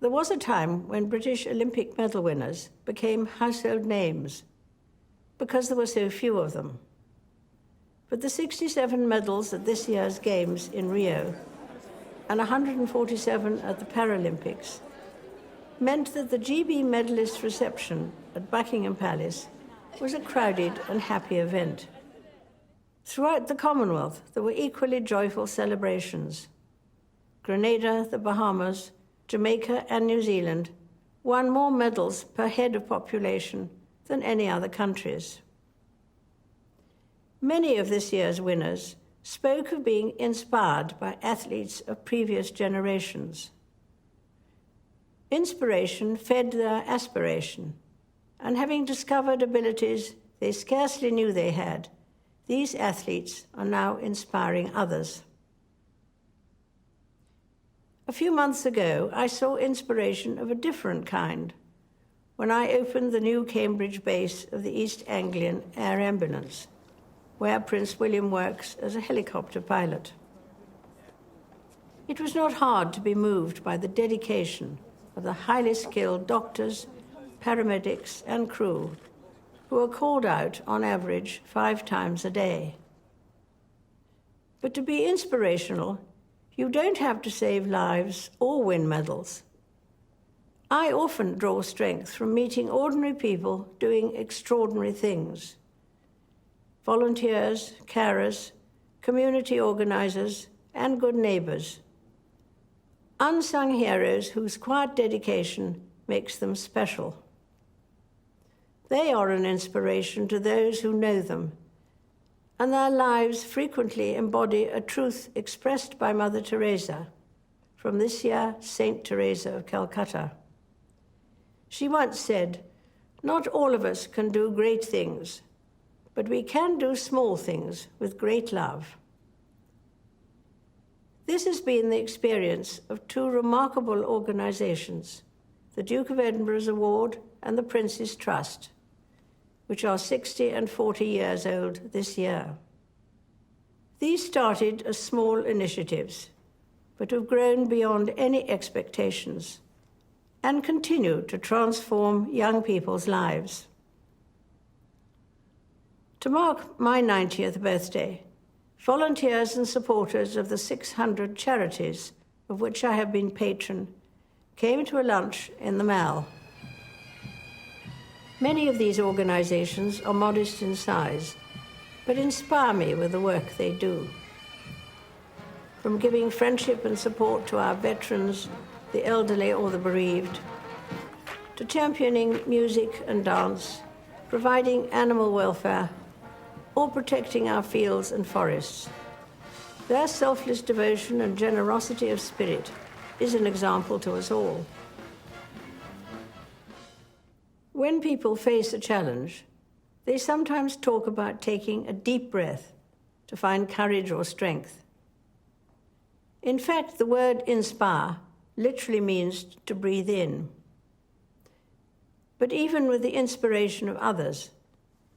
There was a time when British Olympic medal winners became household names because there were so few of them. But the 67 medals at this year's Games in Rio and 147 at the Paralympics meant that the GB medalist reception at Buckingham Palace was a crowded and happy event. Throughout the Commonwealth, there were equally joyful celebrations. Grenada, the Bahamas, Jamaica, and New Zealand won more medals per head of population than any other countries. Many of this year's winners spoke of being inspired by athletes of previous generations. Inspiration fed their aspiration, and having discovered abilities they scarcely knew they had, these athletes are now inspiring others. A few months ago, I saw inspiration of a different kind when I opened the new Cambridge base of the East Anglian Air Ambulance, where Prince William works as a helicopter pilot. It was not hard to be moved by the dedication of the highly skilled doctors, paramedics, and crew who are called out on average 5 times a day. But to be inspirational, you don't have to save lives or win medals. I often draw strength from meeting ordinary people doing extraordinary things. Volunteers, carers, community organizers, and good neighbors. Unsung heroes whose quiet dedication makes them special. They are an inspiration to those who know them, and their lives frequently embody a truth expressed by Mother Teresa, from this year Saint Teresa of Calcutta. She once said, "Not all of us can do great things, but we can do small things with great love." This has been the experience of 2 remarkable organizations, the Duke of Edinburgh's Award and the Prince's Trust, which are 60 and 40 years old this year. These started as small initiatives, but have grown beyond any expectations and continue to transform young people's lives. To mark my 90th birthday, volunteers and supporters of the 600 charities of which I have been patron came to a lunch in the Mall. Many of these organizations are modest in size, but inspire me with the work they do. From giving friendship and support to our veterans, the elderly or the bereaved, to championing music and dance, providing animal welfare, or protecting our fields and forests. Their selfless devotion and generosity of spirit is an example to us all. When people face a challenge, they sometimes talk about taking a deep breath to find courage or strength. In fact, the word inspire literally means to breathe in. But even with the inspiration of others,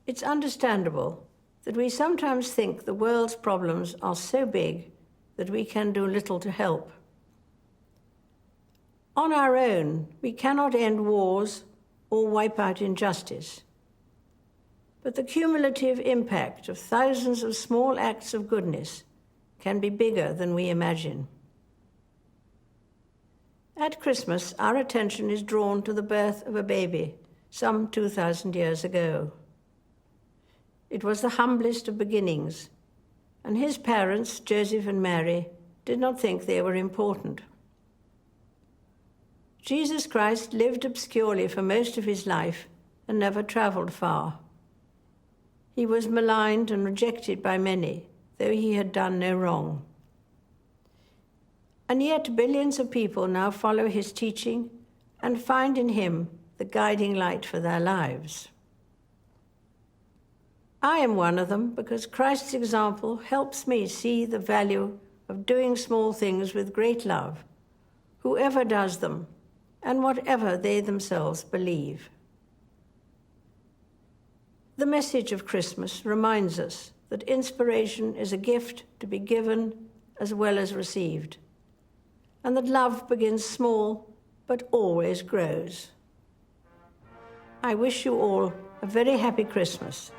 it's understandable that we sometimes think the world's problems are so big that we can do little to help. On our own, we cannot end wars or wipe out injustice. But the cumulative impact of thousands of small acts of goodness can be bigger than we imagine. At Christmas, our attention is drawn to the birth of a baby some 2,000 years ago. It was the humblest of beginnings, and his parents, Joseph and Mary, did not think they were important. Jesus Christ lived obscurely for most of his life and never traveled far. He was maligned and rejected by many, though he had done no wrong. And yet billions of people now follow his teaching and find in him the guiding light for their lives. I am one of them because Christ's example helps me see the value of doing small things with great love, whoever does them, and whatever they themselves believe. The message of Christmas reminds us that inspiration is a gift to be given as well as received, and that love begins small but always grows. I wish you all a very happy Christmas.